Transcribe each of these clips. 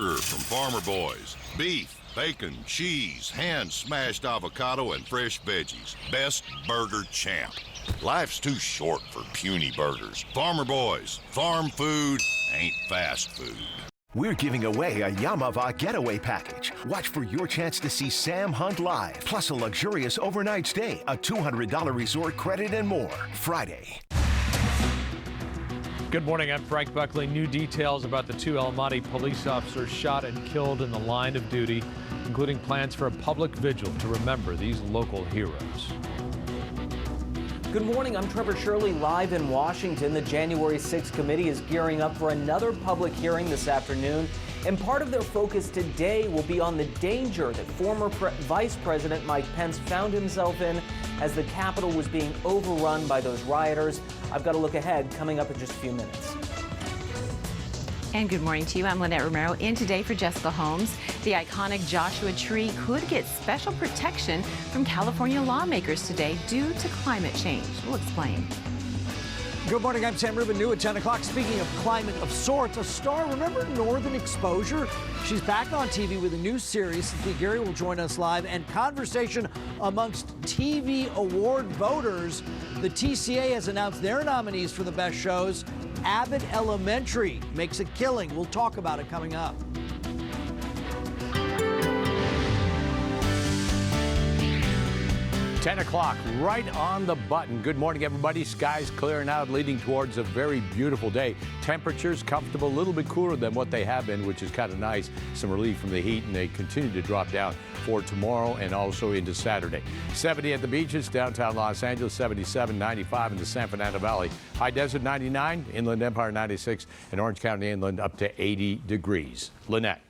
From Farmer Boys. Beef, bacon, cheese, hand-smashed avocado, and fresh veggies. Best burger champ. Life's too short for puny burgers. Farmer Boys. Farm food ain't fast food. We're giving away a Yamava getaway package. Watch for your chance to see Sam Hunt live, plus a luxurious overnight stay, a $200 resort credit, and more. Friday. Good morning, I'm Frank Buckley. New details about the two El Monte police officers shot and killed in the line of duty, including plans for a public vigil to remember these local heroes. Good morning, I'm Trevor Shirley, live in Washington. The January 6th committee is gearing up for another public hearing this afternoon, and part of their focus today will be on the danger that former Vice President Mike Pence found himself in as the Capitol was being overrun by those rioters. I've got a look ahead coming up in just a few minutes. And good morning to you. I'm Lynette Romero in today for Jessica Holmes. The iconic Joshua Tree could get special protection from California lawmakers today due to climate change. We'll explain. Good morning, I'm Sam Rubin, new at 10 o'clock. Speaking of climate of sorts, a star, remember Northern Exposure? She's back on TV with a new series. Cynthia Gary will join us live, and conversation amongst TV award voters. The TCA has announced their nominees for the best shows. Abbott Elementary makes a killing. We'll talk about it coming up. Ten o'clock, right on the button. Good morning, everybody. Skies clearing out, leading towards a very beautiful day. Temperatures comfortable, a little bit cooler than what they have been, which is kind of nice. Some relief from the heat, and they continue to drop down for tomorrow and also into Saturday. 70 at the beaches, downtown Los Angeles, 77, 95 in the San Fernando Valley. High Desert, 99, Inland Empire, 96, and Orange County Inland up to 80 degrees. Lynette.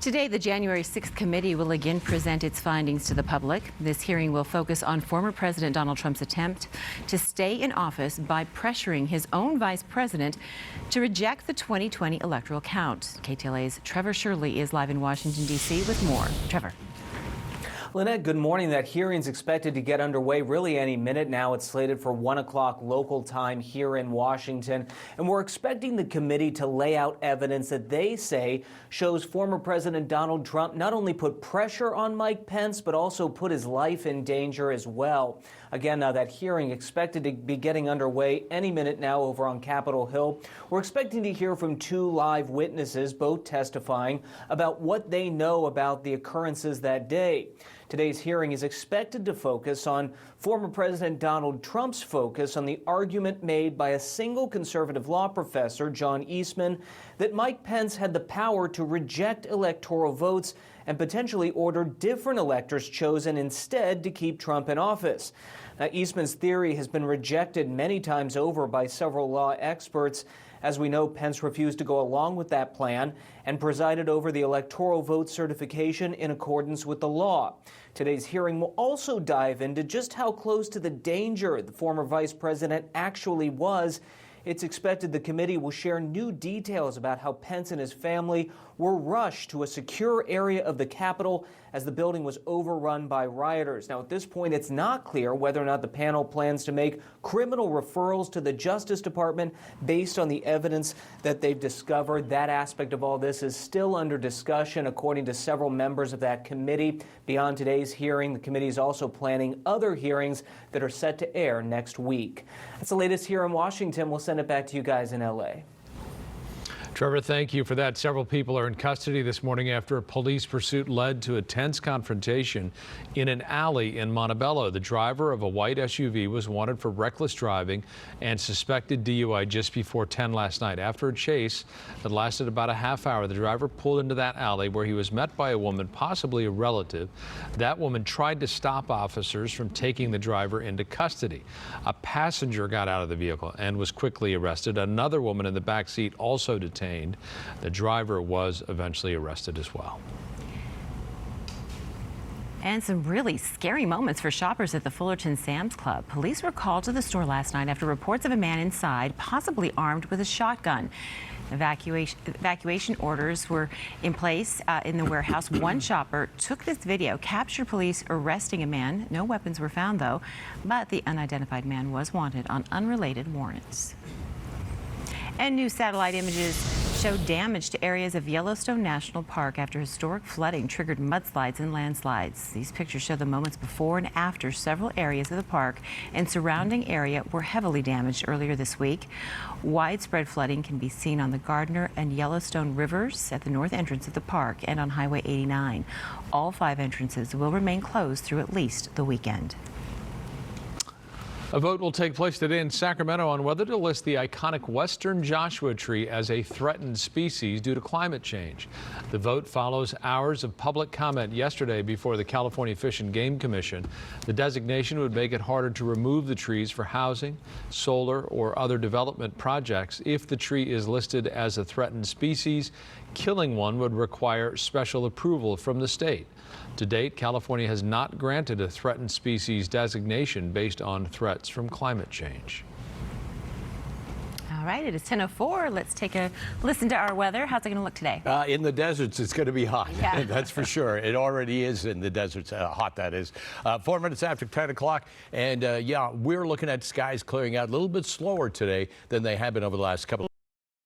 Today, the January 6th committee will again present its findings to the public. This hearing will focus on former President Donald Trump's attempt to stay in office by pressuring his own vice president to reject the 2020 electoral count. KTLA's Trevor Shirley is live in Washington, D.C. with more. Trevor. Lynette, good morning. That hearing is expected to get underway really any minute now. It's slated for 1 o'clock local time here in Washington. And we're expecting the committee to lay out evidence that they say shows former President Donald Trump not only put pressure on Mike Pence, but also put his life in danger as well. Again, now that hearing expected to be getting underway any minute now over on Capitol Hill. We're expecting to hear from two live witnesses, both testifying about what they know about the occurrences that day. Today's hearing is expected to focus on former President Donald Trump's focus on the argument made by a single conservative law professor, John Eastman, that Mike Pence had the power to reject electoral votes and potentially order different electors chosen instead to keep Trump in office. Now, Eastman's theory has been rejected many times over by several law experts. As we know, Pence refused to go along with that plan and presided over the electoral vote certification in accordance with the law. Today's hearing will also dive into just how close to the danger the former vice president actually was. It's expected the committee will share new details about how Pence and his family were rushed to a secure area of the Capitol as the building was overrun by rioters. Now, at this point, it's not clear whether or not the panel plans to make criminal referrals to the Justice Department based on the evidence that they've discovered. That aspect of all this is still under discussion, according to several members of that committee. Beyond today's hearing, the committee is also planning other hearings that are set to air next week. That's the latest here in Washington. We'll send it back to you guys in L.A. Trevor, thank you for that. Several people are in custody this morning after a police pursuit led to a tense confrontation in an alley in Montebello. The driver of a white SUV was wanted for reckless driving and suspected DUI just before 10 last night. After a chase that lasted about a half hour, the driver pulled into that alley where he was met by a woman, possibly a relative. That woman tried to stop officers from taking the driver into custody. A passenger got out of the vehicle and was quickly arrested. Another woman in the back seat also detained. The driver was eventually arrested as well. And some really scary moments for shoppers at the Fullerton Sam's Club. Police were called to the store last night after reports of a man inside, possibly armed with a shotgun. Evacuation orders were in place in the warehouse. One shopper took this video, captured police arresting a man. No weapons were found, though, but the unidentified man was wanted on unrelated warrants. And new satellite images show damage to areas of Yellowstone National Park after historic flooding triggered mudslides and landslides. These pictures show the moments before and after several areas of the park and surrounding area were heavily damaged earlier this week. Widespread flooding can be seen on the Gardner and Yellowstone rivers at the north entrance of the park and on Highway 89. All 5 entrances will remain closed through at least the weekend. A vote will take place today in Sacramento on whether to list the iconic western Joshua tree as a threatened species due to climate change. The vote follows hours of public comment yesterday before the California Fish and Game Commission. The designation would make it harder to remove the trees for housing, solar, or other development projects. If the tree is listed as a threatened species, killing one would require special approval from the state. To date, California has not granted a threatened species designation based on threats from climate change. All right, it is 10:04. Let's take a listen to our weather. How's it going to look today? In the deserts, it's going to be hot. Yeah. That's for sure. It already is in the deserts, hot that is. 4 minutes after 10 o'clock. And yeah, we're looking at skies clearing out a little bit slower today than they have been over the last couple of